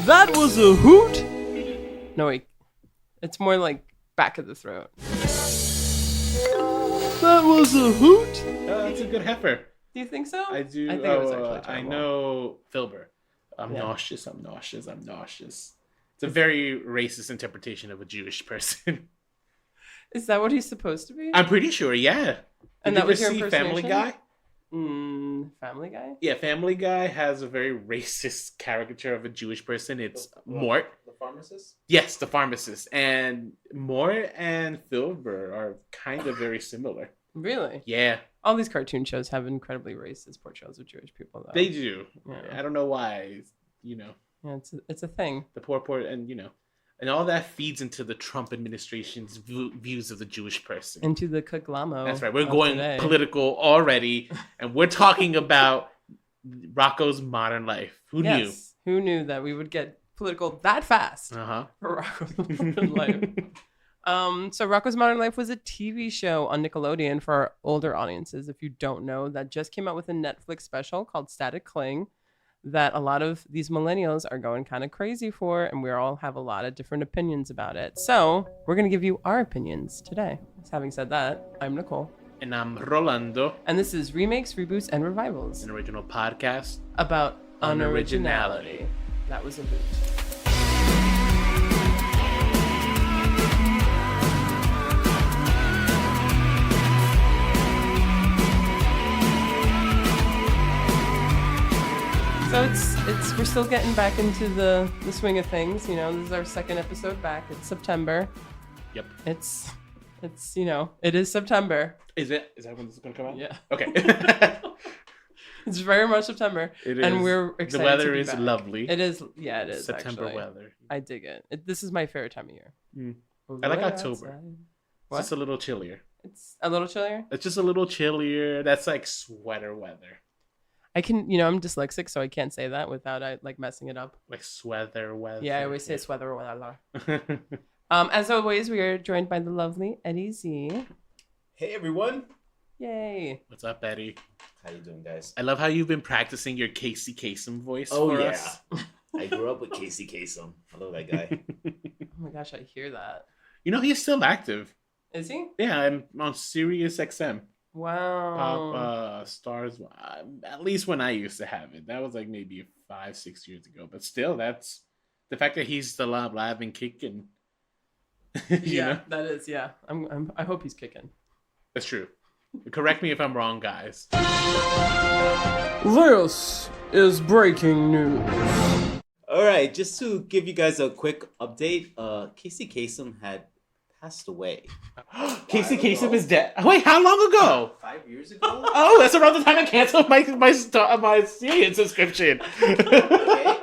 That was a hoot. No, wait. It's more like back of the throat. That was a hoot. That's a good heifer. Do you think so? I do. I think it was actually terrible. I know Filbert. I'm nauseous. It's a very racist interpretation of a Jewish person. Is that what he's supposed to be? I'm pretty sure, yeah. And Did that was you your ever see Family Guy? Family Guy? Yeah, Family Guy has a very racist caricature of a Jewish person. It's Mort. The pharmacist? Yes, the pharmacist. And Mort and Filbert are kind of very similar. Really? Yeah. All these cartoon shows have incredibly racist portrayals of Jewish people, though. They do. Yeah. I don't know why, Yeah, it's a thing. The poor, and and all that feeds into the Trump administration's views of the Jewish person. Into the Conglom-O. That's right. We're going political already, and we're talking about Rocko's modern life. Who knew? Who knew that we would get political that fast for Rocko's Modern Life? So Rocko's Modern Life was a TV show on Nickelodeon for our older audiences. If you don't know, that just came out with a Netflix special called Static Cling that a lot of these millennials are going kind of crazy for, and we all have a lot of different opinions about it. So we're going to give you our opinions today. Having said that, I'm Nicole. And I'm Rolando. And this is Remakes, Reboots, and Revivals. An original podcast about unoriginality. That was a boot. So we're still getting back into the swing of things. This is our second episode back. It's September. Yep. It's it is September. Is it? Is that when this is gonna come out? Yeah. Okay. It's very much September. It is. And we're excited. The weather to be is back. lovely. It is. Yeah, it is. September actually. weather. I dig it. This is my favorite time of year. I like October. Outside. It's just a little chillier. It's a little chillier? It's just a little chillier. That's like sweater weather. I can, I'm dyslexic, so I can't say that without messing it up. Like sweater weather. Yeah, I always say sweater weather. As always, we are joined by the lovely Eddie Z. Hey, everyone. Yay. What's up, Eddie? How you doing, guys? I love how you've been practicing your Casey Kasem voice for us. I grew up with Casey Kasem. I love that guy. Oh my gosh, I hear that. He's still active. Is he? Yeah, I'm on Sirius XM. Wow. Pop Stars. At least when I used to have it. That was like maybe 5-6 years ago. But still, that's the fact that he's still alive and kicking. Yeah, that is. Yeah, I hope he's kicking. That's true. Correct me if I'm wrong, guys. This is breaking news. All right, just to give you guys a quick update, Casey Kasem had passed away. Casey Kasem is dead. Wait, how long ago? 5 years ago. Oh, that's around the time I canceled my Sirius subscription. Okay.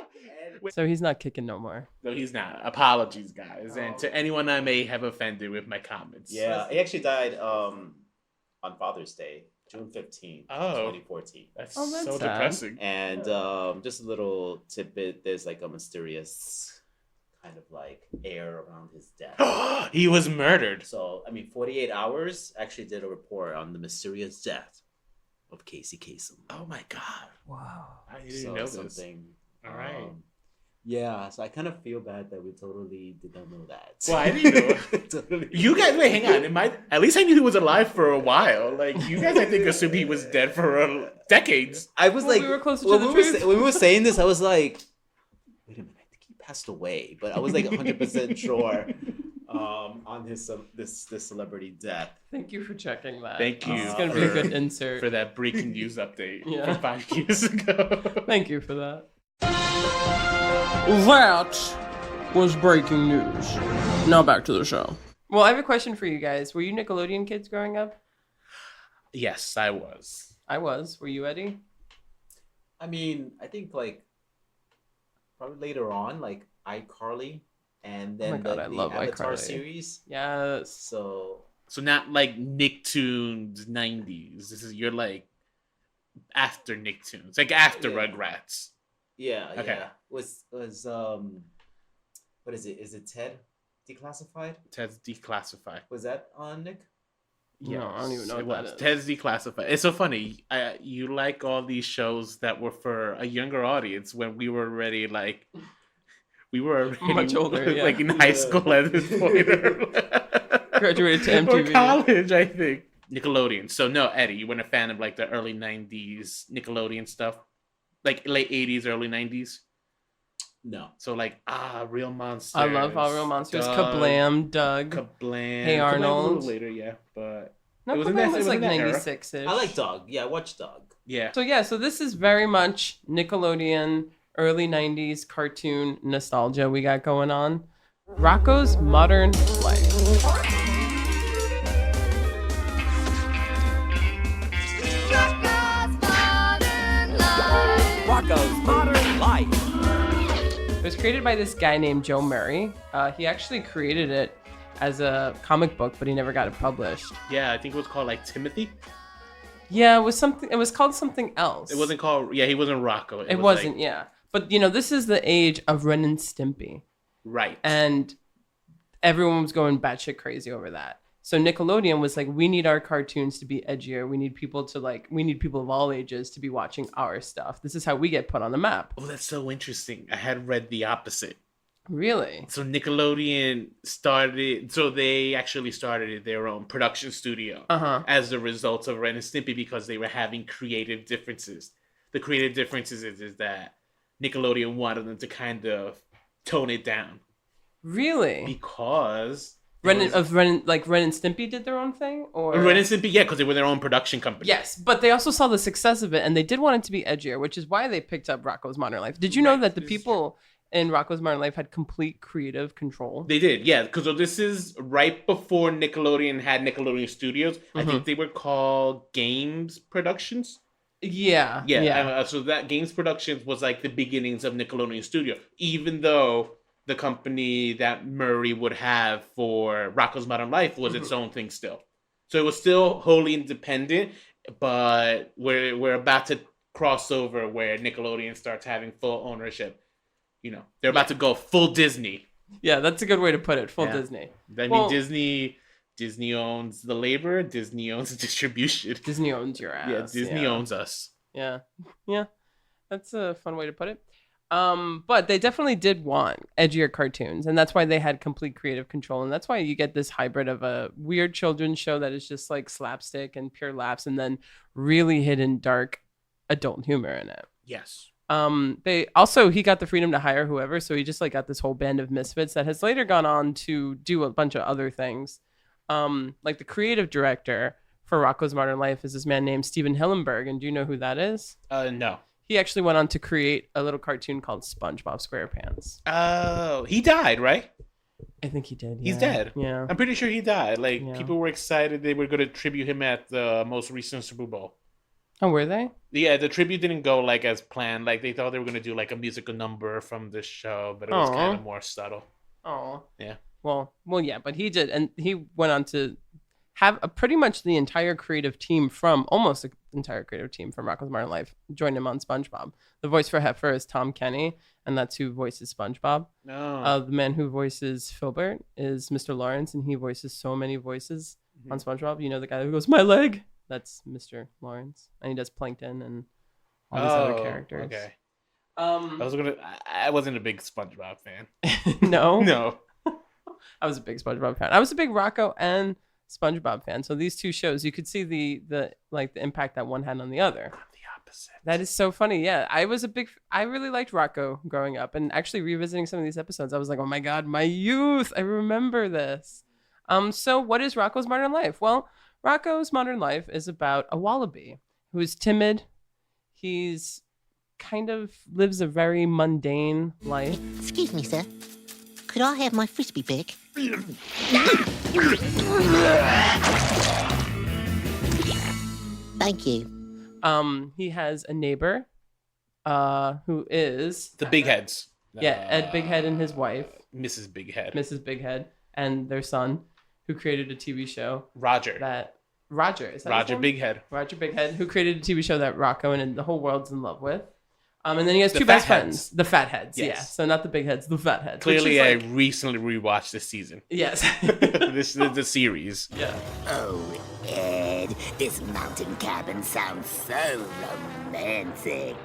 So he's not kicking no more. No, he's not. Apologies, guys, and to anyone I may have offended with my comments. Yeah, he actually died on Father's Day, June 15th, 2014. That's so sad. Depressing. And just a little tidbit, there's like a mysterious kind of like air around his death. He was murdered. So, 48 Hours actually did a report on the mysterious death of Casey Kasem. Oh my God. Wow. I didn't know this. All right. Yeah, so I kind of feel bad that we totally did not know that. Well, I didn't know. Totally. You guys, wait, hang on. At least I knew he was alive for a while. Like, you guys, I think, assumed he was dead for decades. I was like, we were closer to the truth. When we were saying this, I was like, wait a minute, I think he passed away. But I was like 100% sure on his this celebrity death. Thank you for checking that. Thank you. This is going to be a good insert. For that breaking news update Yeah. from 5 years ago. Thank you for that. That was breaking news. Now back to the show. Well, I have a question for you guys. Were you Nickelodeon kids growing up? Yes, I was. I was. Were you, Eddie? I think like probably later on, like iCarly, and then God, I the love Avatar iCarly. series. Yes. So not like Nicktoons 90s. You're like after Nicktoons, like after Rugrats. yeah, Okay. yeah. Was what is it? Is it Ted Declassified? Ted's Declassified. Was that on Nick? No, I don't even know it what was. that Ted's Declassified. It's so funny. You like all these shows that were for a younger audience when we were already like We were already Much older, yeah. like in high school at this point. Graduated to Or MTV. college, I think. Nickelodeon. So no, Eddie, you weren't a fan of like the early 90s Nickelodeon stuff? Like late 80s, early 90s? No. So like, Real Monsters. I love All Real Monsters. Kablam, Doug. Kablam. Hey Arnold. Kablam a little later, yeah. But No, it was in Kablam that- was it was like in that era. 96-ish. I like Doug. Yeah, watch Doug. yeah. So this is very much Nickelodeon, early 90s cartoon nostalgia we got going on. Rocko's Modern Life. Rocko's Modern Life. It was created by this guy named Joe Murray. He actually created it as a comic book, but he never got it published. Yeah, I think it was called like Timothy. Yeah, it was something. It was called something else. It wasn't called, he wasn't Rocko. It was wasn't. like- Yeah, but this is the age of Ren and Stimpy, Right. and everyone was going batshit crazy over that. So Nickelodeon was like, we need our cartoons to be edgier. We need people of all ages to be watching our stuff. This is how we get put on the map. Oh, that's so interesting. I had read the opposite. Really? So Nickelodeon they actually started their own production studio as a result of Ren and Stimpy because they were having creative differences. The creative differences is that Nickelodeon wanted them to kind of tone it down. Really? Because Ren and Stimpy did their own thing, or Ren and Stimpy, yeah, because they were their own production company. yes, but they also saw the success of it, and they did want it to be edgier, which is why they picked up Rocko's Modern Life. Did you know that the people in Rocko's Modern Life had complete creative control? They did, yeah, because this is right before Nickelodeon had Nickelodeon Studios. I think they were called Games Productions. Yeah. So that Games Productions was like the beginnings of Nickelodeon Studio, even though the company that Murray would have for Rocko's Modern Life was its own thing still. So it was still wholly independent, but we're about to cross over where Nickelodeon starts having full ownership. They're about to go full Disney. Yeah, that's a good way to put it. Full Yeah. Disney. I mean, Disney owns the labor, Disney owns the distribution. Disney owns your ass. Yeah, Disney owns us. Yeah. That's a fun way to put it. But they definitely did want edgier cartoons, and that's why they had complete creative control, and that's why you get this hybrid of a weird children's show that is just like slapstick and pure laughs, and then really hidden dark adult humor in it. Yes. He got the freedom to hire whoever, so he just like got this whole band of misfits that has later gone on to do a bunch of other things. Like the creative director for Rocko's Modern Life is this man named Steven Hillenburg, and do you know who that is? No. He actually went on to create a little cartoon called SpongeBob SquarePants. Oh, he died, right? I think he did. He's dead. Yeah. I'm pretty sure he died. Like, Yeah. people were excited they were going to tribute him at the most recent Super Bowl. Oh, were they? Yeah, the tribute didn't go like as planned. Like, they thought they were going to do like a musical number from the show, but it was kind of more subtle. Oh. Yeah. Well, yeah, but he did, and he went on to have pretty much the entire creative team from Rocko's Modern Life join him on SpongeBob. The voice for Heifer is Tom Kenny, and that's who voices SpongeBob. No. The man who voices Filbert is Mr. Lawrence, and he voices so many voices on SpongeBob. You know the guy who goes, "My leg"? That's Mr. Lawrence, and he does Plankton and all these other characters. Okay. I wasn't a big SpongeBob fan. No. No. I was a big SpongeBob fan. I was a big Rocko and SpongeBob fan. So these two shows, you could see the impact that one had on the other. The opposite. That is so funny. Yeah, I really liked Rocko growing up, and actually revisiting some of these episodes, I was like, oh my god, my youth! I remember this. So what is Rocko's Modern Life? Well, Rocko's Modern Life is about a wallaby who is timid. He's kind of lives a very mundane life. Excuse me, sir. Could I have my frisbee back? Thank you. He has a neighbor, who is The Big Heads. Ed Big Head and his wife, Mrs. Big Head. Mrs. Big Head, and their son, who created a TV show Roger. that Roger is that his Roger name? Big Head. Roger Big Head, who created a TV show that Rocko and the whole world's in love with. And then he has The two best Fat friends, Heads. the Fat Heads. Yes. Yeah, so not the Big Heads, the Fat Heads. Clearly, which is I recently rewatched this season. yes. This is the series. Yeah. Oh, Ed, this mountain cabin sounds so romantic.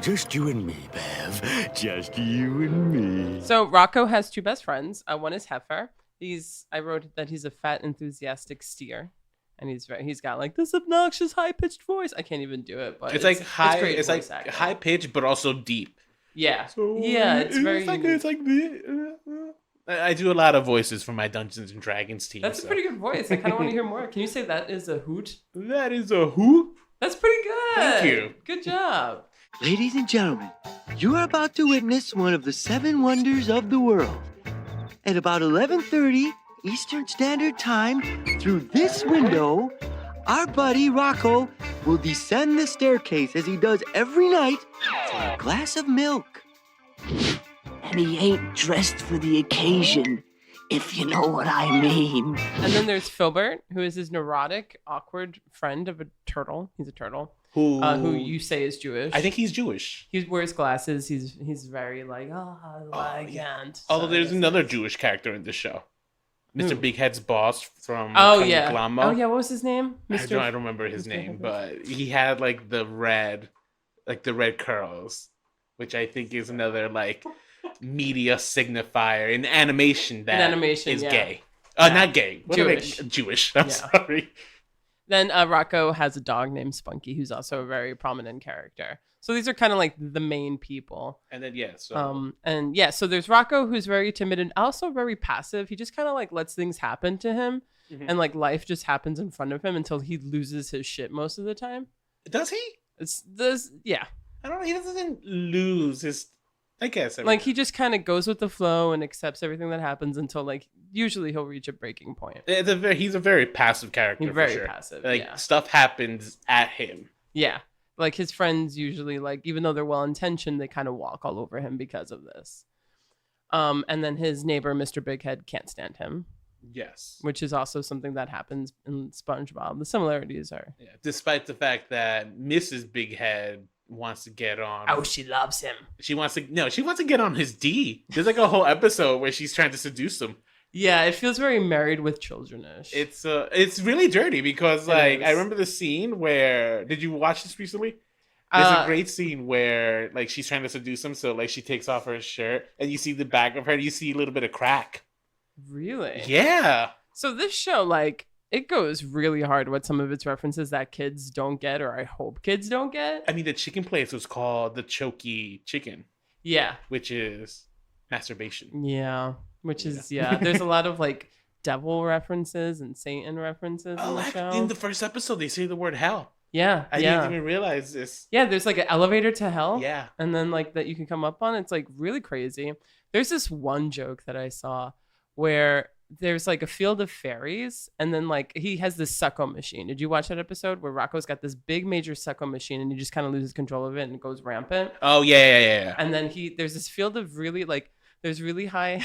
Just you and me, Bev. Just you and me. So Rocko has two best friends. One is Heifer. I wrote that he's a fat, enthusiastic steer, and he's got like this obnoxious, high pitched voice. I can't even do it, but it's like high. great It's like voice acting. high pitched, but also deep. Yeah, So yeah, it's very. It's like I do a lot of voices for my Dungeons and Dragons team. That's a pretty good voice. I kind of want to hear more. Can you say that is a hoot? That is a hoot. That's pretty good. Thank you. Good job. Ladies and gentlemen, you are about to witness one of the 7 wonders of the world. At about 11:30 Eastern Standard Time, through this window, our buddy Rocko will descend the staircase as he does every night for a glass of milk. And he ain't dressed for the occasion, if you know what I mean. And then there's Filbert, who is his neurotic, awkward friend of a turtle. He's a turtle. Who you say is Jewish. I think he's Jewish. He wears glasses. He's very like, I can't. Although there's another Jewish character in this show. Mr. Big Head's boss from yeah. Conglom-O. Oh yeah, what was his name? I don't remember his name, but he had like the red curls, which I think is another like media signifier in animation that is gay. Not gay. Jewish. I'm sorry. Then Rocko has a dog named Spunky, who's also a very prominent character. So these are kind of like the main people. And then so there's Rocko, who's very timid and also very passive. He just kind of like lets things happen to him, and like life just happens in front of him until he loses his shit most of the time. Does he? Yeah. I don't know. He doesn't lose his. I guess. Like he just kind of goes with the flow and accepts everything that happens until like usually he'll reach a breaking point. He's a very passive character. He's very passive. Like stuff happens at him. Yeah. Like his friends usually like even though they're well intentioned, they kind of walk all over him because of this. And then his neighbor, Mr. Big Head, can't stand him. Yes. Which is also something that happens in SpongeBob. The similarities are. Yeah. Despite the fact that Mrs. Big Head wants to get on. Oh, she loves him. She wants to get on his D. There's like a whole episode where she's trying to seduce him. Yeah, it feels very Married with Children-ish. It's really dirty because like I remember the scene where did you watch this recently? There's a great scene where like she's trying to seduce him, so like she takes off her shirt and you see the back of her and you see a little bit of crack. Really? Yeah. So this show, like, it goes really hard with some of its references that kids don't get, or I hope kids don't get. I mean, the chicken place was called the Choky Chicken. Yeah. Which is masturbation. Yeah. Which is, there's a lot of, like, devil references and Satan references in the show. In the first episode, they say the word hell. Yeah. I didn't even realize this. Yeah, there's, like, an elevator to hell. Yeah. And then, like, that you can come up on. It's, like, really crazy. There's this one joke that I saw where there's like a field of fairies and then like he has this succo machine. Did you watch that episode where Rocco's got this big major succo machine and he just kind of loses control of it and it goes rampant? Oh yeah. And then there's this field of really like there's really high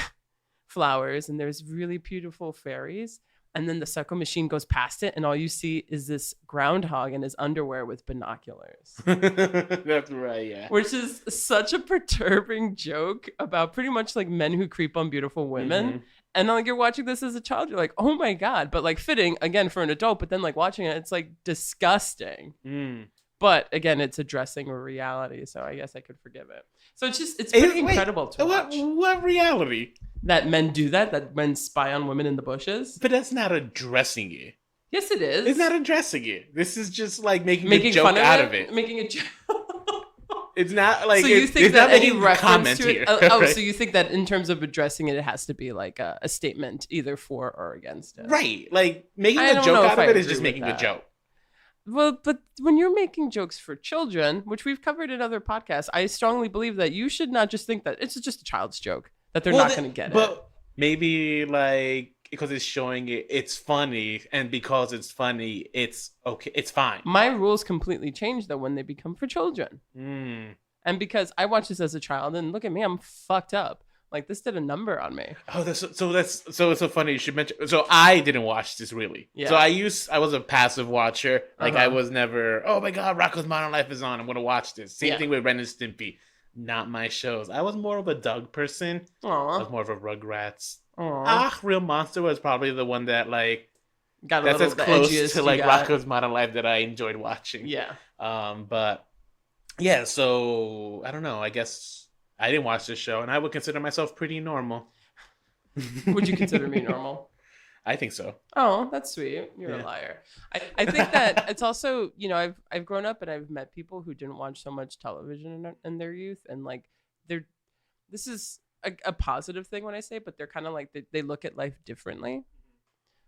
flowers and there's really beautiful fairies, and then the succo machine goes past it and all you see is this groundhog in his underwear with binoculars. That's right, yeah. Which is such a perturbing joke about pretty much like men who creep on beautiful women. Mm-hmm. And like you're watching this as a child, you're like, oh my God. But like fitting again for an adult, but then like watching it, it's like disgusting. But again, it's addressing a reality, so I guess I could forgive it. So it's pretty incredible to watch. What reality? That men do that men spy on women in the bushes. But that's not addressing it. Yes, it is. It's not addressing it. This is just like making a joke out of it. Making a joke. It's not like so you think that any reference to it? Right? So you think that in terms of addressing it, it has to be like a statement either for or against it, right? Like making a joke out of it is just making a joke. Well, but when you're making jokes for children, which we've covered in other podcasts, I strongly believe that you should not just think that it's just a child's joke, that they're not going to get it. But maybe like because it's showing it's funny, and because it's funny, it's okay, it's fine. My rules completely change though when they become for children. And because I watched this as a child, and look at me, I'm fucked up. Like this did a number on me. Oh, so it's so funny you should mention. So I didn't watch this really. Yeah. So I was a passive watcher. Like I was never. Oh my God, Rocko's Modern Life is on. I'm gonna watch this. Same thing with Ren and Stimpy. Not my shows. I was more of a Doug person. I was more of a Rugrats. Real Monster was probably the one that like got that's as close to like Rocko's Modern Life that I enjoyed watching. Yeah. But yeah, so I don't know. I guess I didn't watch this show, and I would consider myself pretty normal. Would you consider me normal? I think so. Oh, that's sweet. You're a Yeah. liar. I think that it's also, I've grown up and I've met people who didn't watch so much television in their youth, and like this is a positive thing when I say, but they're kind of like they look at life differently.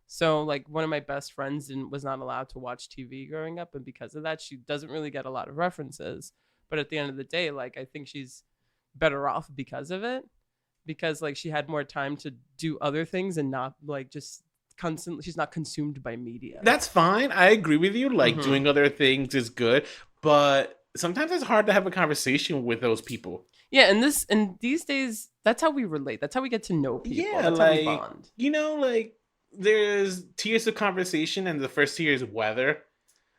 So like one of my best friends was not allowed to watch TV growing up, and because of that, she doesn't really get a lot of references. But at the end of the day, like I think she's better off because of it, because like she had more time to do other things and not like just constantly. She's not consumed by media. That's fine. I agree with you. Like doing other things is good, but sometimes it's hard to have a conversation with those people. Yeah, and these days, that's how we relate. That's how we get to know people. Yeah, that's like how we bond. like there's tiers of conversation, and the first tier is weather.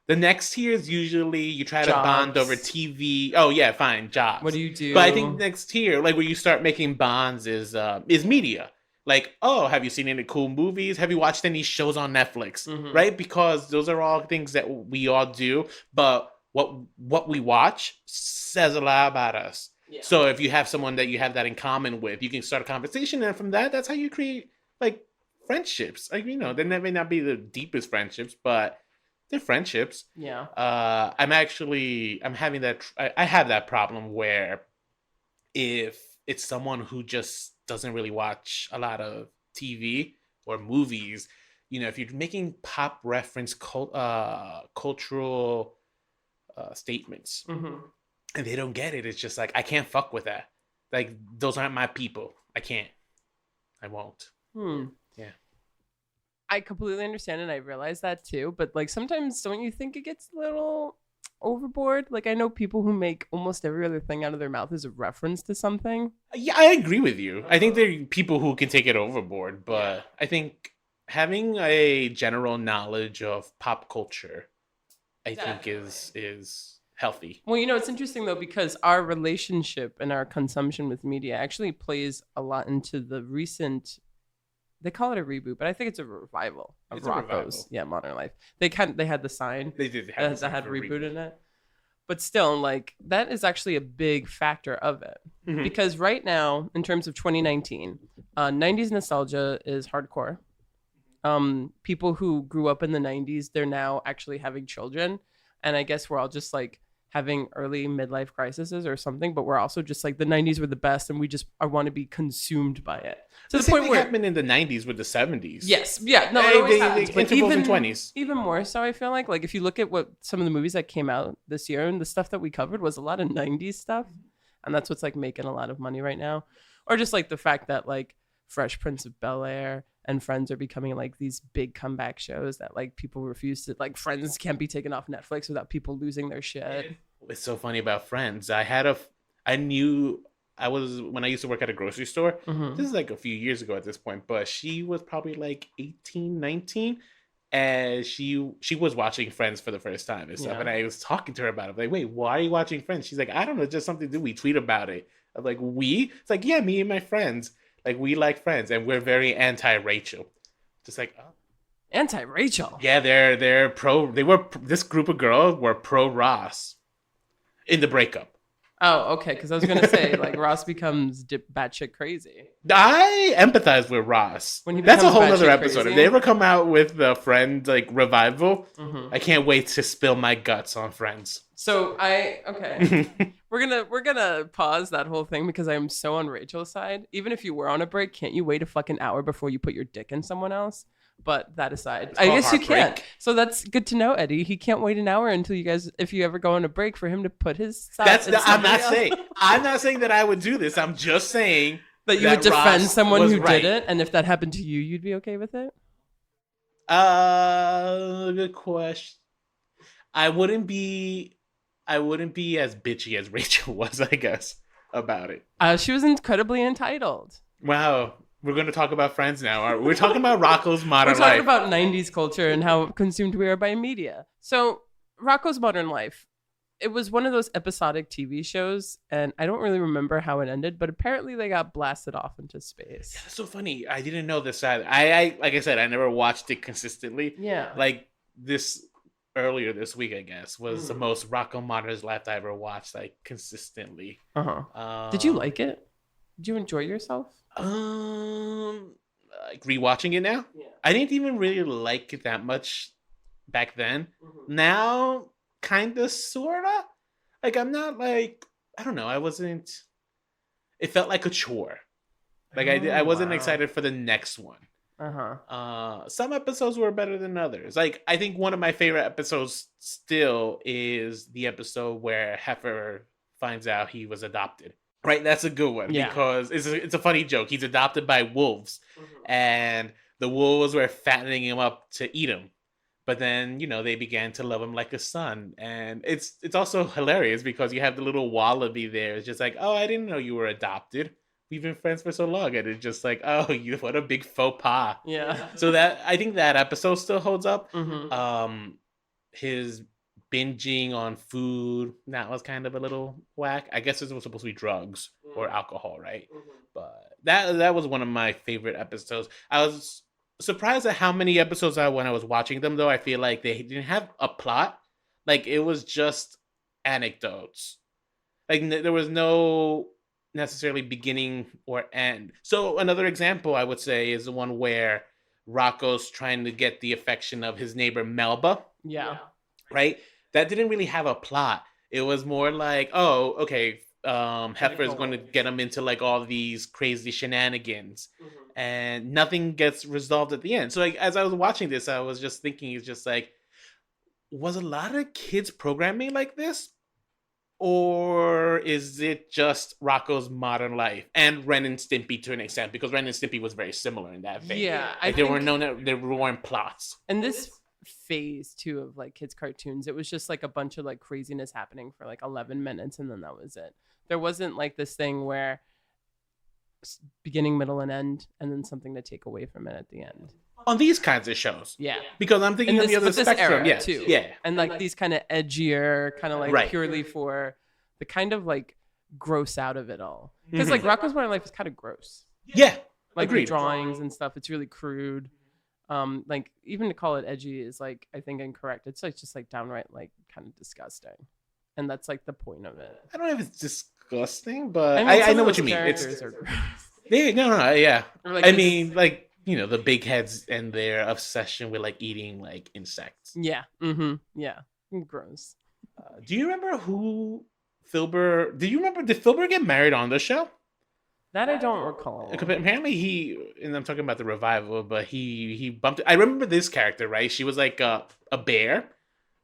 The next tier is usually you try to bond Jobs. over TV. Oh yeah, fine, jobs. What do you do? But I think next tier, like where you start making bonds, is media. Like, oh, have you seen any cool movies? Have you watched any shows on Netflix? Right? Because those are all things that we all do. But what we watch says a lot about us. Yeah. So if you have someone that you have that in common with, you can start a conversation, and from that's how you create like friendships. Like, they may not be the deepest friendships, but they're friendships. Yeah. I'm having that. I have that problem where if it's someone who just doesn't really watch a lot of TV or movies, if you're making pop reference cultural statements and they don't get it, it's just like, I can't fuck with that. Like, those aren't my people. I can't. I won't. Yeah. I completely understand, and I realize that too. But like sometimes, don't you think it gets a little overboard? Like I know people who make almost every other thing out of their mouth as a reference to something. Yeah, I agree with you. I think there are people who can take it overboard, but I think having a general knowledge of pop culture, I think is healthy. Well, it's interesting though, because our relationship and our consumption with media actually plays a lot into the recent. They call it a reboot, but I think it's a revival of Rocko's. Yeah, Modern Life. They had the sign. They did have that had reboot in it, but still, like that is actually a big factor of it because right now, in terms of 2019, 90s nostalgia is hardcore. People who grew up in the 90s, they're now actually having children, and I guess we're all just like having early midlife crises or something, but we're also just like the 90s were the best, and I want to be consumed by it. To the point where happened in the 90s with the 70s. Yes, yeah, no, it always happens. But even 20s, even more so. I feel like if you look at what some of the movies that came out this year and the stuff that we covered was a lot of 90s stuff, and that's what's like making a lot of money right now. Or just like the fact that like Fresh Prince of Bel-Air and Friends are becoming like these big comeback shows that like people refuse to, like Friends can't be taken off Netflix without people losing their shit. It's so funny about Friends. when I used to work at a grocery store, this is like a few years ago at this point, but she was probably like 18, 19, and she was watching Friends for the first time and stuff. And I was talking to her about it. I'm like, wait, why are you watching Friends? She's like, I don't know, it's just something to do. We tweet about it. I'm like, we? It's like, yeah, me and my friends. Like, we like Friends, and we're very anti-Rachel. Just like, oh. Anti-Rachel? Yeah, they're pro. This group of girls were pro Ross in the breakup. Oh, okay. Because I was gonna say, like, Ross becomes batshit crazy. I empathize with Ross. That's a whole other episode. Crazy. If they ever come out with the Friends like revival, I can't wait to spill my guts on Friends. So okay. We're gonna pause that whole thing because I'm so on Rachel's side. Even if you were on a break, can't you wait a fucking hour before you put your dick in someone else? But that aside, I guess you can't. So that's good to know, Eddie. He can't wait an hour until if you ever go on a break, for him to put his side. I'm not saying that I would do this. I'm just saying that you would defend someone who did it, and if that happened to you, you'd be okay with it. Good question. I wouldn't be as bitchy as Rachel was, I guess, about it. She was incredibly entitled. Wow. We're going to talk about Friends now. We're talking about Rocko's Modern Life. We're talking about 90s culture and how consumed we are by media. So, Rocko's Modern Life, it was one of those episodic TV shows, and I don't really remember how it ended, but apparently they got blasted off into space. Yeah, that's so funny. I didn't know this either. I like I said, I never watched it consistently. Yeah. Like this earlier this week, I guess, was the most Rocko Modern's Life I ever watched, like consistently. Did you like it? Did you enjoy yourself? Like rewatching it now, I didn't even really like it that much back then. Now, kind of, sorta. Like I'm not like I don't know. I wasn't. It felt like a chore. Like I wasn't excited for the next one. Some episodes were better than others. Like I think one of my favorite episodes still is the episode where Heifer finds out he was adopted. Right, that's a good one because it's a funny joke. He's adopted by wolves, and the wolves were fattening him up to eat him. But then they began to love him like a son, and it's also hilarious because you have the little wallaby there. It's just like, oh, I didn't know you were adopted. We've been friends for so long, and it's just like, oh, what a big faux pas. Yeah. So I think that episode still holds up. His binging on food, that was kind of a little whack. I guess it was supposed to be drugs or alcohol, right? But that was one of my favorite episodes. I was surprised at how many episodes when I was watching them, though. I feel like they didn't have a plot. Like it was just anecdotes. Like there was no necessarily beginning or end. So another example I would say is the one where Rocco's trying to get the affection of his neighbor Melba. Yeah. Right? That didn't really have a plot. It was more like, oh, okay, Heifer is going to get him into like all these crazy shenanigans, and nothing gets resolved at the end. So like as I was watching this, I was just thinking, it's just like, was a lot of kids programming like this? Or is it just Rocko's Modern Life and Ren and Stimpy to an extent? Because Ren and Stimpy was very similar in that vein. Yeah, like there weren't plots. And this phase too of like kids cartoons, it was just like a bunch of like craziness happening for like 11 minutes, and then that was it. There wasn't like this thing where beginning, middle, and end, and then something to take away from it at the end. On these kinds of shows. Yeah. Because I'm thinking on the other spectrum. Era, too. Yeah. And like these kind of edgier, kind of like purely for the kind of like gross out of it all. Because like Rocko's Modern Life is kind of gross. Yeah. Like agreed. The drawings and stuff, it's really crude. Like even to call it edgy is like, I think, incorrect. It's like just like downright like kind of disgusting. And that's like the point of it. I don't know if it's disgusting, but I know what you mean. It's no, yeah. Like, I mean, like, the big heads and their obsession with like eating like insects. Yeah. Yeah. Gross. Do you remember who Filbert? Did Filbert get married on the show? That I don't recall. Apparently and I'm talking about the revival, but he bumped. I remember this character, right? She was like a bear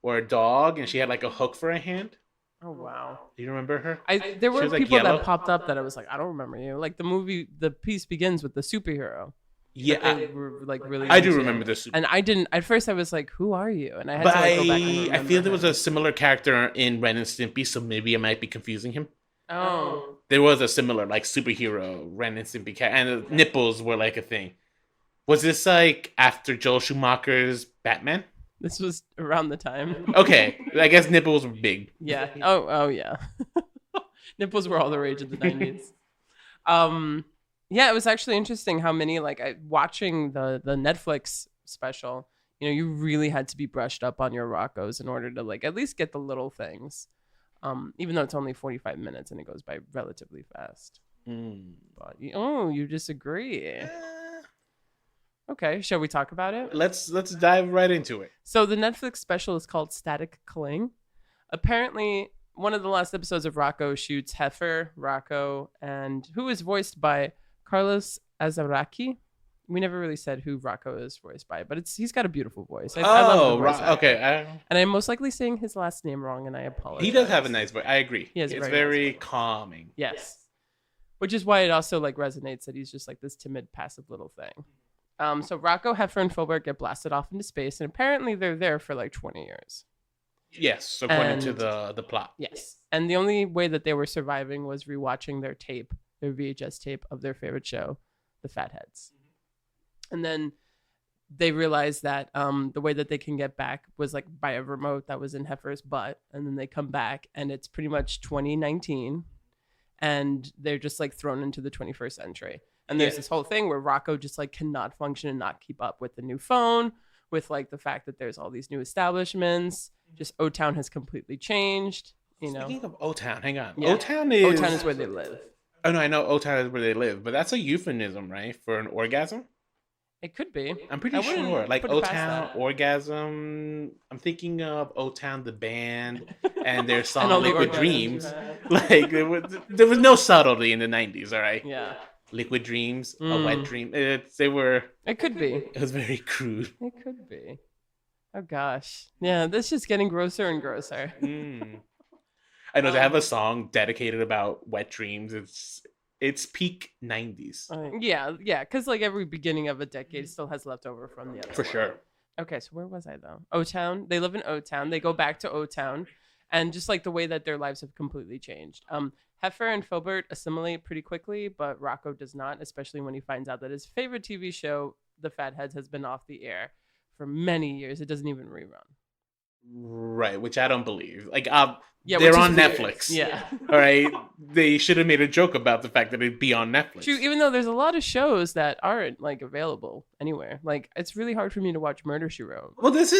or a dog, and she had like a hook for a hand. Oh wow! Do you remember her? There were people like that popped up that I was like, I don't remember you. Like the piece begins with the superhero. Yeah, I do remember this. And I didn't at first. I was like, "Who are you?" And I had to like, go back and remember. I feel there was a similar character in Ren and Stimpy, so maybe I might be confusing him. Oh, there was a similar like superhero Ren and Stimpy and the nipples were like a thing. Was this like after Joel Schumacher's Batman? This was around the time. Okay, I guess nipples were big. Yeah. Oh yeah. Nipples were all the rage in the 90s. Yeah, it was actually interesting how many watching the Netflix special, you really had to be brushed up on your Rockos in order to like at least get the little things. Even though it's only 45 minutes and it goes by relatively fast. But you disagree. Okay, shall we talk about it? Let's dive right into it. So the Netflix special is called Static Cling. Apparently, one of the last episodes of Rocko shoots Heifer, Rocko, and who is voiced by Carlos Azaraki. We never really said who Rocko is voiced by, but he's got a beautiful voice. I love the voice actor. Okay. And I'm most likely saying his last name wrong, and I apologize. He does have a nice voice. I agree. It's very calming. Yes. Which is why it also resonates that he's just like this timid, passive little thing. So Rocko, Heifer, and Filbert get blasted off into space, and apparently they're there for 20 years. Yes, according to the plot. Yes. And the only way that they were surviving was rewatching their VHS tape of their favorite show, The Fatheads. And then they realized that the way that they can get back was by a remote that was in Heifer's butt. And then they come back and it's pretty much 2019 and they're just thrown into the 21st century. And there's this whole thing where Rocko just cannot function and not keep up with the new phone, with like the fact that there's all these new establishments. Just O-Town has completely changed. Speaking of O-Town, hang on. Yeah. O-Town is where they live. Oh no, I know O-Town is where they live, but that's a euphemism, right, for an orgasm? It could be. I'm pretty sure. Like O-Town orgasm. I'm thinking of O-Town the band and their song and Liquid Dreams. Like there was no subtlety in the 90s, all right? Yeah. Liquid Dreams, a wet dream. It could be. It was very crude. It could be. Oh gosh. Yeah, this is just getting grosser and grosser. I know they have a song dedicated about wet dreams. It's peak 90s. Yeah, because like every beginning of a decade still has leftover from the other. For sure. Okay, so where was I though? O-Town. They live in O-Town. They go back to O-Town, and just like the way that their lives have completely changed. Heifer and Filbert assimilate pretty quickly, but Rocko does not, especially when he finds out that his favorite TV show, The Fatheads, has been off the air for many years. It doesn't even rerun. Right, which I don't believe. Like, Yeah, they're which is on weird. Netflix. Yeah. All right. They should have made a joke about the fact that it'd be on Netflix. True, even though there's a lot of shows that aren't like available anywhere. Like it's really hard for me to watch Murder, She Wrote. Well, that's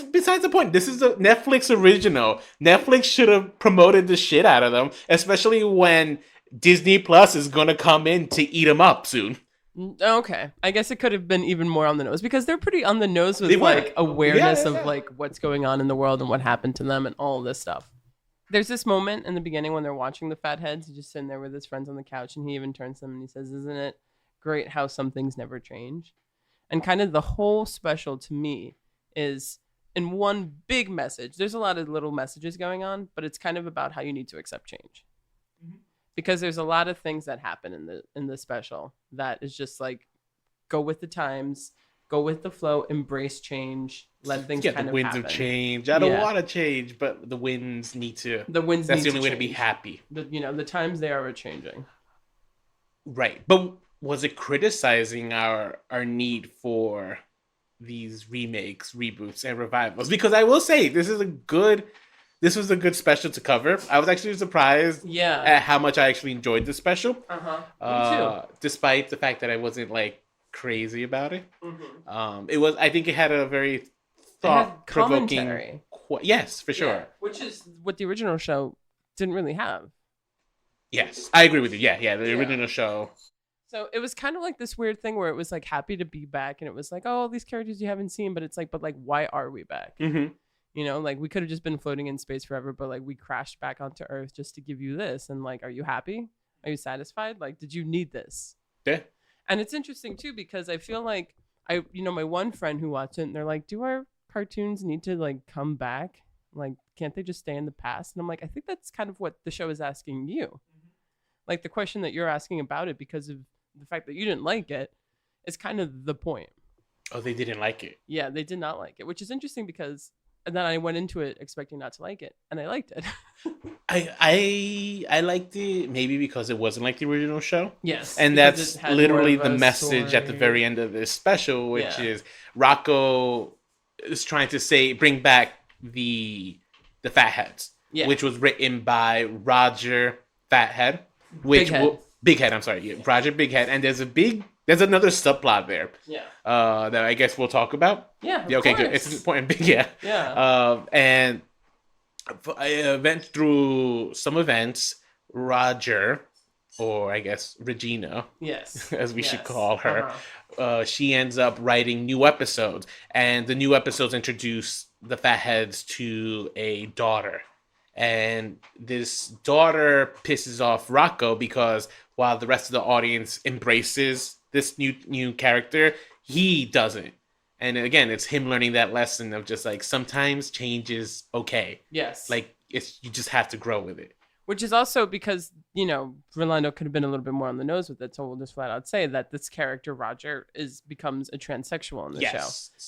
besides the point. This is a Netflix original. Netflix should have promoted the shit out of them, especially when Disney Plus is going to come in to eat them up soon. Okay, I guess it could have been even more on the nose because they're pretty on the nose with They were. like awareness Yeah. of like what's going on in the world and what happened to them and all this stuff. There's this moment in the beginning when they're watching the Fatheads. He's just sitting there with his friends on the couch, and he even turns to them and he says, "Isn't it great how some things never change?" And kind of the whole special to me is in one big message. There's a lot of little messages going on, but it's kind of about how you need to accept change. Because there's a lot of things that happen in the special that is just like go with the times, go with the flow, embrace change, let things kind the of winds happen. of change. I don't want to change, but the winds need to. That's the only way to be happy. The times they are changing. Right, but was it criticizing our need for these remakes, reboots, and revivals? Because I will say this was a good special to cover. I was actually surprised at how much I actually enjoyed the special. Me too. Despite the fact that I wasn't like crazy about it. I think it had a very thought-provoking yes, for sure. Yeah, which is what the original show didn't really have. Yes, I agree with you. Yeah, the original show. So it was kind of like this weird thing where it was like happy to be back, and it was like, oh, all these characters you haven't seen, but it's like, but like, why are we back? You know, like we could have just been floating in space forever, but like we crashed back onto Earth just to give you this. And like, are you happy? Are you satisfied? Like, did you need this? Yeah. And it's interesting too, because I feel like my one friend who watched it and they're like, do our cartoons need to like come back? Like, can't they just stay in the past? And I'm like, I think that's kind of what the show is asking you. Like the question that you're asking about it because of the fact that you didn't like it is kind of the point. Oh, they didn't like it. Yeah, they did not like it, which is interesting because and then I went into it expecting not to like it, and I liked it. I liked it maybe because it wasn't like the original show. Yes, and that's literally the message at the very end of this special, which is Rocko is trying to bring back the Fatheads, which was written by Roger Fathead, Big Head. I'm sorry, Roger Big Head, and there's another subplot there. Yeah. That I guess we'll talk about. Yeah. Okay, good. It's important. Yeah. Yeah. And I went through some events. Roger, or I guess Regina, yes, as we should call her, she ends up writing new episodes, and the new episodes introduce the Fatheads to a daughter. And this daughter pisses off Rocko because while the rest of the audience embraces this new character, he doesn't. And again, it's him learning that lesson of just like sometimes change is okay. Yes. Like you just have to grow with it. Which is also because, Rolando could have been a little bit more on the nose with it. So we'll just flat out say that this character, Roger, becomes a transsexual in the show.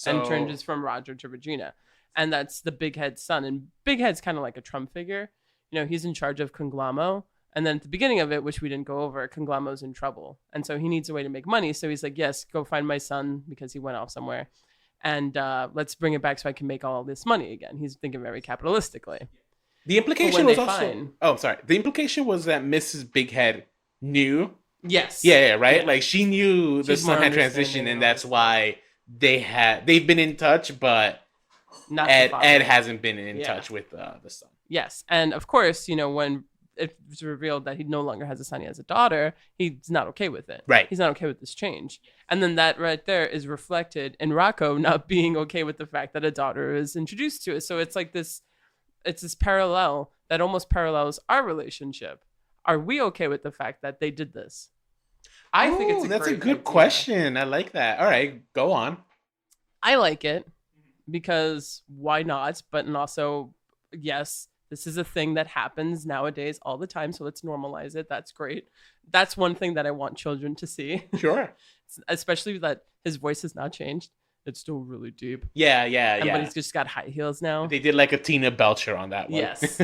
And changes from Roger to Regina. And that's the Big Head's son. And Big Head's kind of like a Trump figure. He's in charge of Conglom-O. And then at the beginning of it, which we didn't go over, Conglom-O's in trouble. And so he needs a way to make money. So he's like, yes, go find my son because he went off somewhere. And let's bring it back so I can make all this money again. He's thinking very capitalistically. The implication was also... Oh, sorry. The implication was that Mrs. Big Head knew. Yes. Yeah, right? Yeah. Like she knew the son had transitioned and that's why they've been in touch, but Not Ed hasn't been in touch with the son. Yes, and of course, when it's revealed that he no longer has a son, he has a daughter, he's not okay with it. Right. He's not okay with this change. And then that right there is reflected in Rocko not being okay with the fact that a daughter is introduced to it. So it's like this parallel that almost parallels our relationship. Are we okay with the fact that they did this? I think that's a good question. I like that. All right, go on. I like it because why not? But and also, yes, this is a thing that happens nowadays all the time. So let's normalize it. That's great. That's one thing that I want children to see. Sure. Especially that his voice has not changed. It's still really deep. Yeah. But he's just got high heels now. They did like a Tina Belcher on that one. Yes.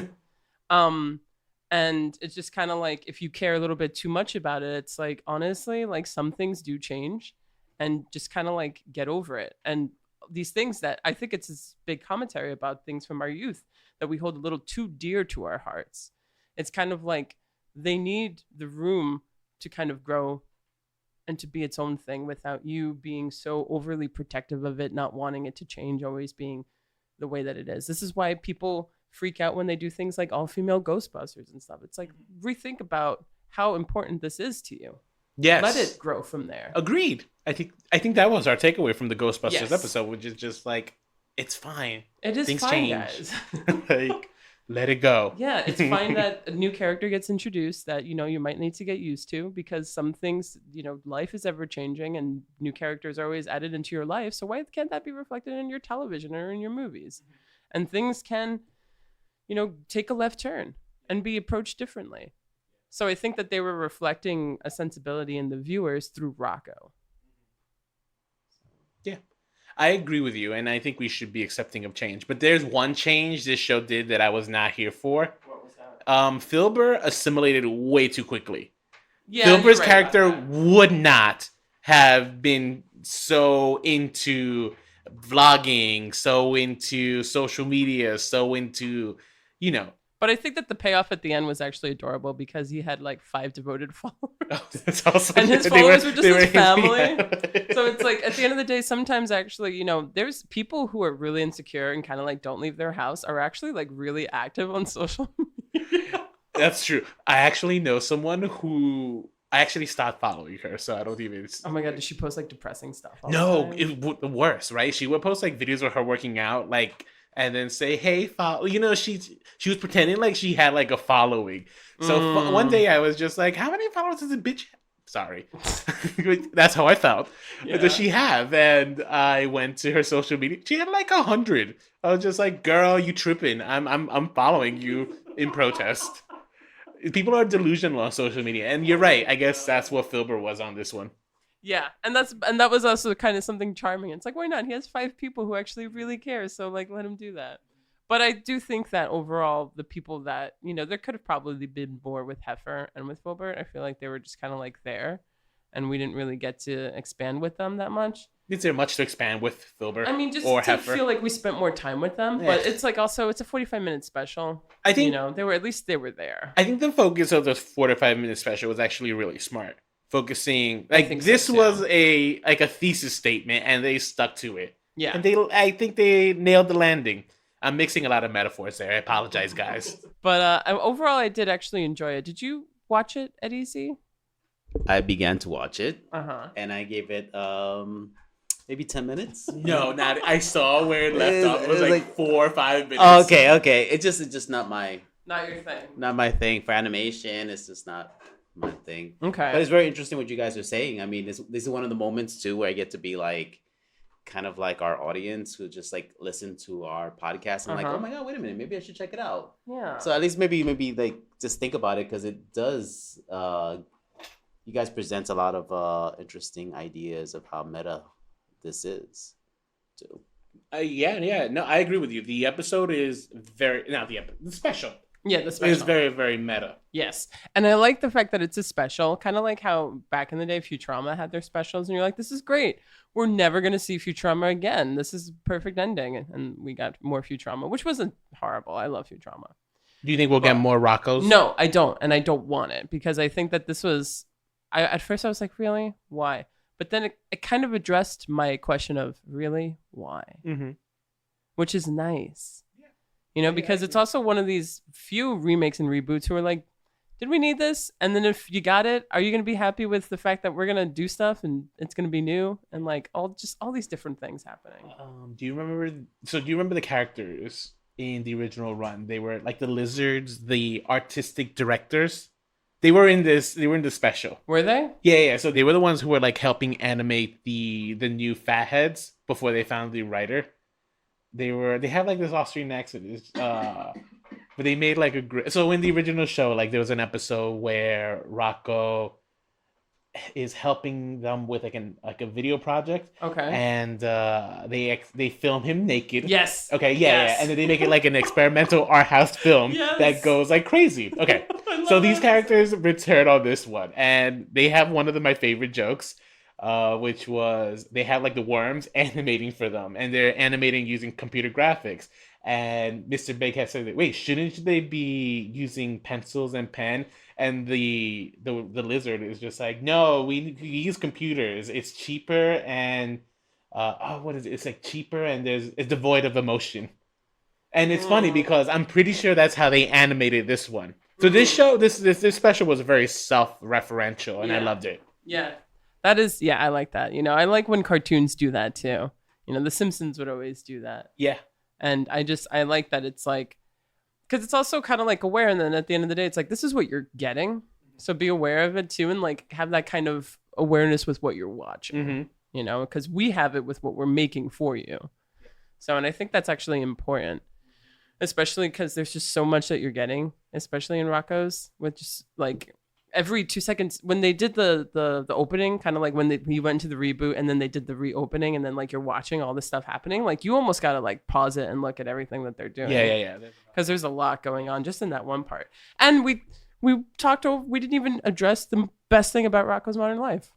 And it's just kind of like, if you care a little bit too much about it, it's like, honestly, like some things do change and just kind of like get over it. And these things that I think it's this big commentary about things from our youth that we hold a little too dear to our hearts. It's kind of like they need the room to kind of grow and to be its own thing without you being so overly protective of it, not wanting it to change, always being the way that it is. This is why people freak out when they do things like all-female Ghostbusters and stuff. It's like, rethink about how important this is to you. Yes. Let it grow from there. Agreed. I think that was our takeaway from the Ghostbusters episode, which is just like, it's fine. It is Things fine, change. guys. Like, let it go. Yeah, it's fine that a new character gets introduced that, you might need to get used to, because some things, life is ever changing and new characters are always added into your life. So why can't that be reflected in your television or in your movies? And things can, take a left turn and be approached differently. So I think that they were reflecting a sensibility in the viewers through Rocko. Yeah, I agree with you, and I think we should be accepting of change. But there's one change this show did that I was not here for. What was that? Filbur assimilated way too quickly. Yeah, Filbur's right character would not have been so into vlogging, so into social media, so into, But I think that the payoff at the end was actually adorable because he had like 5 devoted followers. Oh, that's awesome. And his followers were just his family. Yeah. So it's like, at the end of the day, sometimes actually, there's people who are really insecure and kind of like don't leave their house are actually like really active on social media. That's true. I actually know someone who I actually stopped following her, so I don't even. Oh my god, does she post like depressing stuff? No, the worst, right? She would post like videos of her working out, like, and then say, "Hey, follow." She was pretending like she had like a following. So one day I was just like, "How many followers does a bitch have?" Sorry, that's how I felt. Yeah. Does she have? And I went to her social media. She had like 100. I was just like, "Girl, you tripping? I'm following you in protest." People are delusional on social media, and you're right. I guess that's what Filbur was on this one. Yeah, and that was also kind of something charming. It's like, why not? He has 5 people who actually really care, so like let him do that. But I do think that overall, the people that there could have probably been more with Heifer and with Filbur. I feel like they were just kind of like there, and we didn't really get to expand with them that much. Is there much to expand with Filbur? I mean, just or to Heifer? feel like we spent more time with them. But it's like also it's a 45-minute special. I think they were there. I think the focus of the 45-minute special was actually really smart. Focusing like this was a thesis statement, and they stuck to it. Yeah, and I think they nailed the landing. I'm mixing a lot of metaphors there. I apologize, guys. But overall, I did actually enjoy it. Did you watch it at EC? I began to watch it, and I gave it maybe 10 minutes. No, not. I saw where it left off. It was like 4 or 5 minutes. Oh, okay. It's just not your thing. Not my thing for animation. It's just not my thing. Okay. But it's very interesting what you guys are saying. I mean, this is one of the moments too where I get to be like, kind of like our audience who just like listen to our podcast and like, oh my god, wait a minute, maybe I should check it out. Yeah. So at least maybe like just think about it, because it does. You guys present a lot of interesting ideas of how meta this is, too. Yeah. No, I agree with you. The episode is the special. Yeah, the special. It's very, very meta. Yes. And I like the fact that it's a special, kind of like how back in the day Futurama had their specials, and you're like, this is great. We're never going to see Futurama again. This is perfect ending. And we got more Futurama, which wasn't horrible. I love Futurama. Do you think we'll get more Rockos? No, I don't. And I don't want it, because I think that this was... at first I was like, really? Why? But then it kind of addressed my question of really why, which is nice, because it's also one of these few remakes and reboots who are like, did we need this? And then if you got it, are you going to be happy with the fact that we're going to do stuff and it's going to be new and like all these different things happening? Do you remember the characters in the original run? They were like the lizards, the artistic directors. They were in this special. Were they? Yeah. So they were the ones who were like helping animate the new fatheads before they found the writer. They have like this Austrian accent. But they made like so in the original show, like there was an episode where Rocko is helping them with like a video project. Okay. And they film him naked. Yes. Okay. Yeah. And then they make it like an experimental art house film that goes like crazy. Okay. So these characters return on this one, and they have one of my favorite jokes, which was they have like the worms animating for them, and they're animating using computer graphics. And Mr. Big has said, "Wait, shouldn't they be using pencils and pen?" And the lizard is just like, "No, we use computers. It's cheaper and what is it? It's like cheaper and it's devoid of emotion." And it's funny because I'm pretty sure that's how they animated this one. So this show, this special was very self-referential, and I loved it. Yeah, that is. Yeah, I like that. I like when cartoons do that too. The Simpsons would always do that. Yeah. And I like that it's like, because it's also kind of like aware. And then at the end of the day, it's like, this is what you're getting. So be aware of it too. And like have that kind of awareness with what you're watching, because we have it with what we're making for you. So, and I think that's actually important, especially because there's just so much that you're getting, especially in Rocko's, with just like every 2 seconds when they did the opening, kind of like when we went to the reboot and then they did the reopening and then like you're watching all this stuff happening, like you almost got to like pause it and look at everything that they're doing. Yeah. Because there's a lot going on just in that one part. And we didn't even address the best thing about Rocko's Modern Life,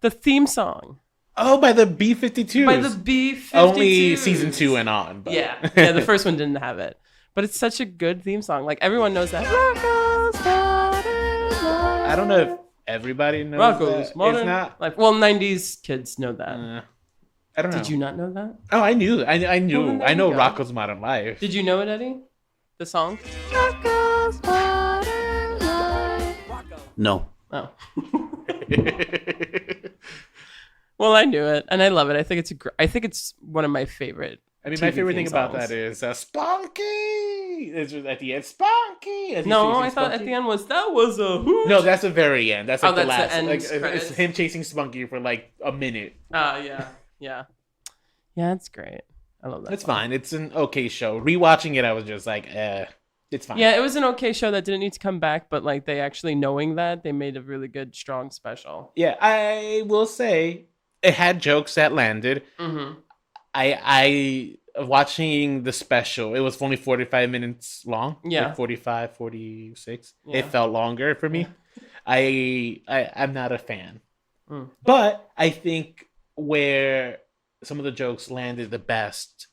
the theme song. Oh, by the B-52s. By the B-52s. Only season 2 and on. But. Yeah, the first one didn't have it. But it's such a good theme song. Like everyone knows that. Rocko's Modern Life. I don't know if everybody knows Rocko's that. Modern It's not... Life. Well, 90s kids know that. I don't know. Did you not know that? Oh, I knew. I knew. Well, I know Rocko's Modern Life. Did you know it, Eddie? The song? Rocko's Modern Life. No. Oh. Well, I knew it, and I love it. I think it's one of my favorite. I mean, TV my favorite thing songs. about that is Spunky. It's just at the end, Spunky. No, I thought at the end was a hoot. No, that's the very end. That's like the last. The end like, credits. it's him chasing Spunky for like a minute. Yeah, it's great. I love that. It's song. fine. It's an okay show. Rewatching it, I was just like, it's fine. Yeah, it was an okay show that didn't need to come back, but like they actually knowing that they made a really good, strong special. Yeah, I will say it had jokes that landed. Mm-hmm. I watching the special, it was only 45 minutes long. Yeah. Like 45, 46. Yeah. It felt longer for me. Yeah. I'm not a fan. Mm. But I think where some of the jokes landed the best,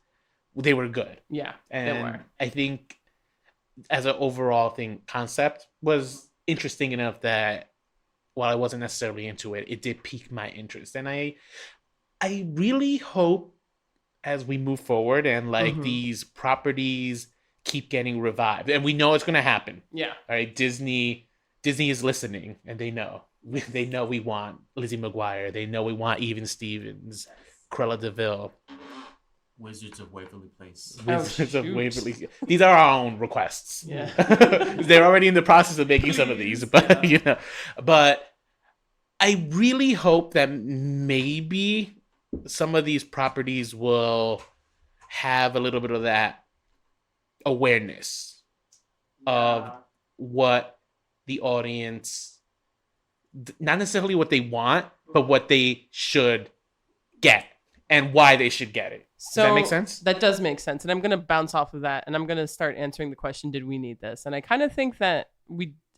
they were good. Yeah, and they were. I think as an overall concept was interesting enough that while I wasn't necessarily into it, it did pique my interest. And I really hope as we move forward and these properties keep getting revived, and we know it's going to happen. Yeah. All right. Disney is listening, and they know we want Lizzie McGuire. They know we want Even Stevens, Cruella DeVille. Wizards of Waverly Place. Wizards of Waverly. These are our own requests. Yeah. They're already in the process of making some of these, but but I really hope that maybe some of these properties will have a little bit of that awareness of what the audience, not necessarily what they want, but what they should get and why they should get it. So does that make sense? That does make sense. And I'm going to bounce off of that and I'm going to start answering the question, did we need this? And I kind of think that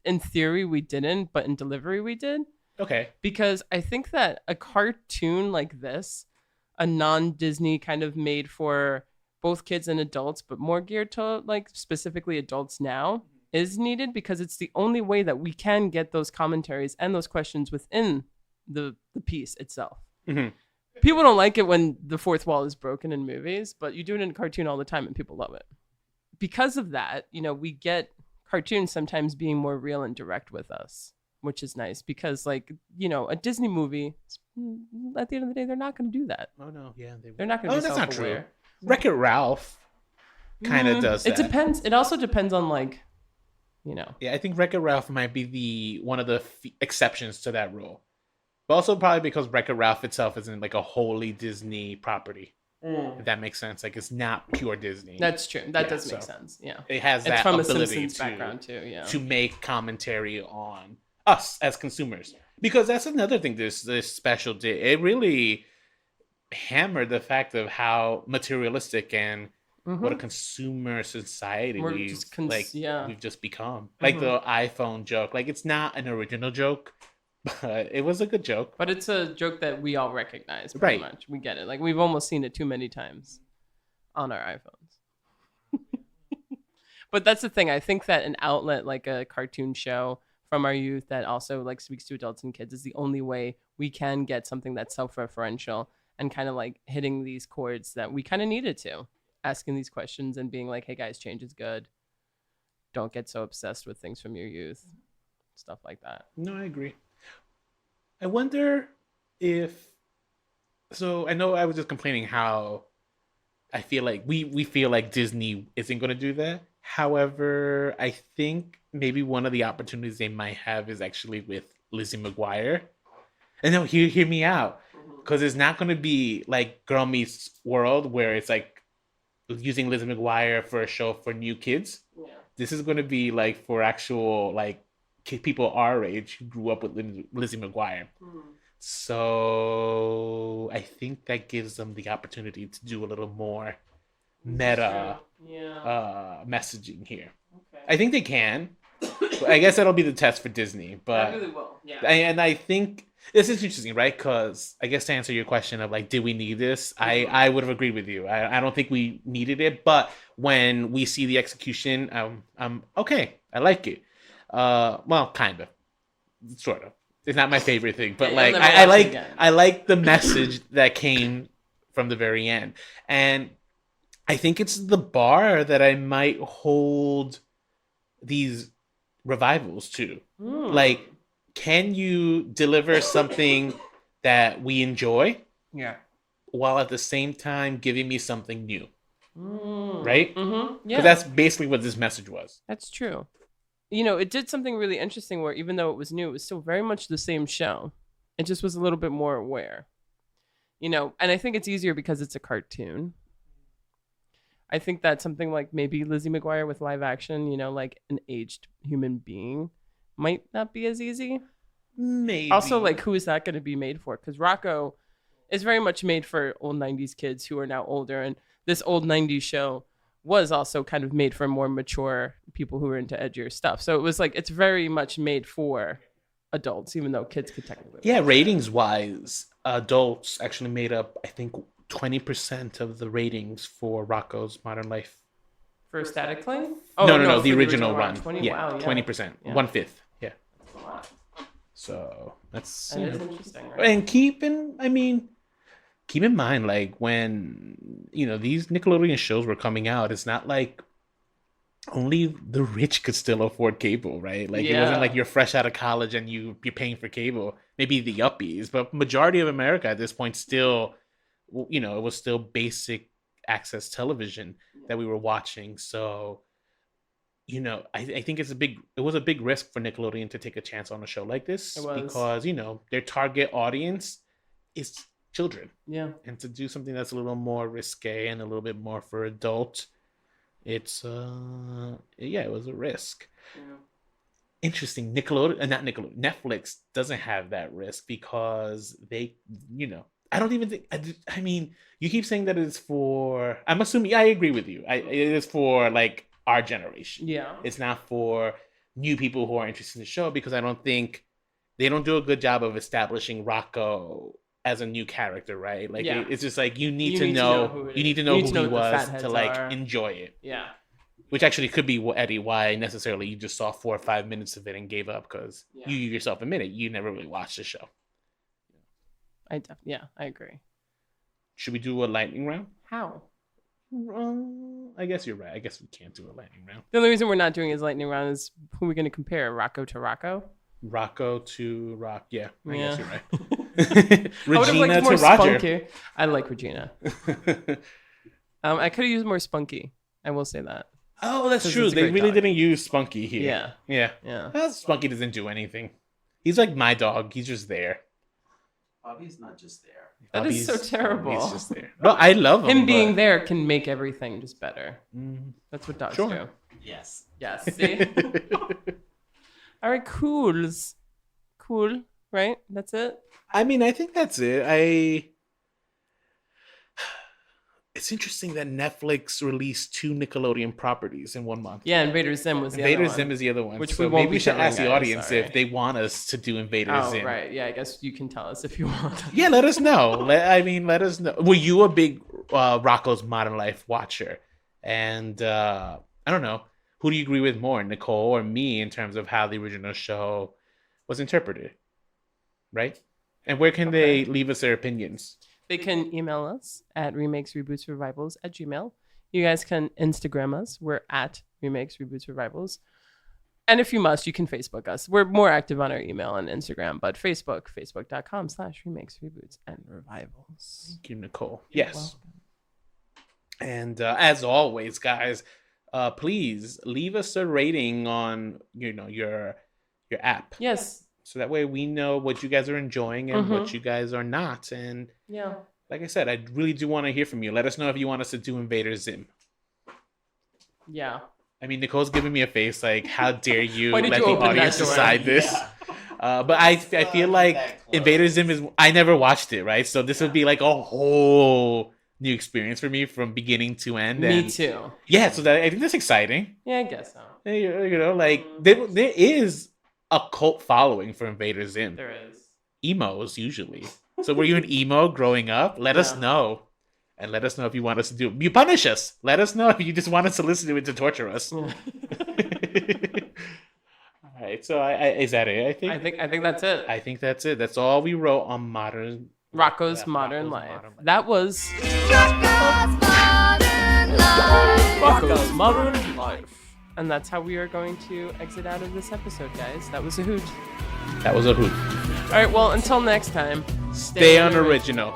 in theory, we didn't, but in delivery, we did. Okay. Because I think that a cartoon like this, a non-Disney kind of made for both kids and adults, but more geared to like specifically adults now, is needed because it's the only way that we can get those commentaries and those questions within the piece itself. Mm-hmm. People don't like it when the fourth wall is broken in movies, but you do it in a cartoon all the time and people love it. Because of that, we get cartoons sometimes being more real and direct with us, which is nice because a Disney movie, at the end of the day, they're not going to do that. Oh no, yeah, they're not going to be that's not self-aware. true. Wreck-It Ralph kind of does that. It depends. It also depends on Yeah, I think Wreck-It Ralph might be one of the exceptions to that rule. But also probably because Wreck-It Ralph itself isn't like a wholly Disney property. If that makes sense. Like it's not pure Disney. That's true. That does make sense. Yeah. It has it's that from ability a Simpsons background too, yeah. to make commentary on us as consumers. Because that's another thing this special did. It really hammered the fact of how materialistic and what a consumer society we've just become. Like the iPhone joke. Like it's not an original joke, but it was a good joke. But it's a joke that we all recognize pretty much. We get it. Like we've almost seen it too many times on our iPhones. But that's the thing. I think that an outlet like a cartoon show from our youth that also like speaks to adults and kids is the only way we can get something that's self-referential and kind of like hitting these chords that we kind of needed to. Asking these questions and being like, hey guys, change is good. Don't get so obsessed with things from your youth. Stuff like that. No, I agree. I wonder if... So I know I was just complaining how I feel like we feel like Disney isn't going to do that. However, I think maybe one of the opportunities they might have is actually with Lizzie McGuire. And no, hear me out. Because it's not going to be like Girl Meets World where it's like using Lizzie McGuire for a show for new kids. Yeah. This is going to be like for actual like people our age who grew up with Lizzie McGuire. So I think that gives them the opportunity to do a little more meta messaging here. Okay. I think they can. I guess that'll be the test for Disney. But I really will. Yeah. And I think this is interesting, right? Because I guess to answer your question of like, did we need this? I would have agreed with you. I don't think we needed it, but when we see the execution, I'm okay. I like it. Well, kind of, sort of. It's not my favorite thing, but like I like the message that came from the very end, and I think it's the bar that I might hold these revivals to. Like, can you deliver something that we enjoy? Yeah. While at the same time giving me something new. Right? Mm-hmm. Yeah. Because that's basically what this message was. That's true. It did something really interesting where even though it was new, it was still very much the same show. It just was a little bit more aware. And I think it's easier because it's a cartoon. I think that something like maybe Lizzie McGuire with live action, like an aged human being might not be as easy. Maybe. Also, like, who is that going to be made for? Because Rocko is very much made for old 90s kids who are now older. And this old 90s show was also kind of made for more mature people who are into edgier stuff. So it was like, it's very much made for adults, even though kids could technically. Yeah, ratings wise, adults actually made up, I think, 20% of the ratings for Rocko's Modern Life. For Static Flame? Oh, no, the original run. 20, yeah, wow, 20%. Yeah. 1/5. Yeah. So that's that is interesting, right? And keep in mind, like when these Nickelodeon shows were coming out, it's not like only the rich could still afford cable, right? Like it wasn't like you're fresh out of college and you're paying for cable. Maybe the uppies, but majority of America at this point still, it was still basic access television that we were watching. So, I think it was a big risk for Nickelodeon to take a chance on a show like this because, their target audience is children. Yeah. And to do something that's a little more risque and a little bit more for adult, it was a risk. Yeah. Interesting. Netflix doesn't have that risk because they, I don't even think, you keep saying that it's for, I'm assuming, I agree with you. It is for like our generation. Yeah. It's not for new people who are interested in the show because I don't think they don't do a good job of establishing Rocko as a new character, right? Like it's just like you need to know who he was to like enjoy it. Yeah. Which actually could be Eddie why necessarily you just saw 4 or 5 minutes of it and gave up because you yourself admitted you never really watched the show. Yeah, I agree. Should we do a lightning round? How? I guess you're right. I guess we can't do a lightning round. The only reason we're not doing his lightning round is who we're going to compare, Rocko to Rocko. Rocko to Rock. Yeah, I guess you're right. I would have Regina liked more to Roger. spunky. I like Regina. I could have used more spunky. I will say that. Oh, that's 'Cause true. it's a They great really dog. didn't use Spunky here. Yeah. Yeah. Yeah. Spunky doesn't do anything. He's like my dog. He's just there. Bobby's not just there. That is so terrible. He's just there. No, I love him. Him being but- there can make everything just better. Mhm. That's what dogs Sure. do. Yes. Yes. See? All right, cools. Cool, right? That's it? I mean, I think that's it. It's interesting that Netflix released 2 Nickelodeon properties in 1 month. Yeah, Invader Zim was the Invader other one. Zim is the other one. Which so we won't maybe be we should covering, ask the guys, audience sorry. if they want us to do Invader Oh, Zim. right. Yeah, I guess you can tell us if you want. Yeah, let us know. Let us know. Were you a big Rocko's Modern Life watcher? And I don't know. Who do you agree with more, Nicole or me, in terms of how the original show was interpreted? Right? And where can they leave us their opinions? They can email us at remakes.reboots.revivals@gmail.com. You guys can Instagram us. We're at Remakes Reboots Revivals. And if you must, you can Facebook us. We're more active on our email and Instagram, but facebook.com/remakes reboots and revivals. Thank you, Nicole. You're Yes. welcome. And as always, guys, please leave us a rating on your app. Yes. So that way we know what you guys are enjoying and what you guys are not. And Yeah. like I said, I really do want to hear from you. Let us know if you want us to do Invader Zim. Yeah. I mean, Nicole's giving me a face like, how dare you Why let did you the open that audience door? decide this? But I feel like Invader Zim is, I never watched it, right? So this would be like a whole new experience for me from beginning to end. Me And too. yeah, so I think that's exciting. Yeah, I guess so. Like there is a cult following for Invader Zim. There is. Emos usually. So were you an emo growing up? Let us Yeah. know. And let us know if you want us to do it. You punish us. Let us know if you just want us to listen to it to torture us. All right. So is that it? I think that's it. I think that's it. That's all we wrote on Rocko's Modern Life. Modern Life. That was Rocko's Modern Life. And that's how we are going to exit out of this episode, guys. That was a hoot. That was a hoot. All right, well, until next time, Stay unoriginal.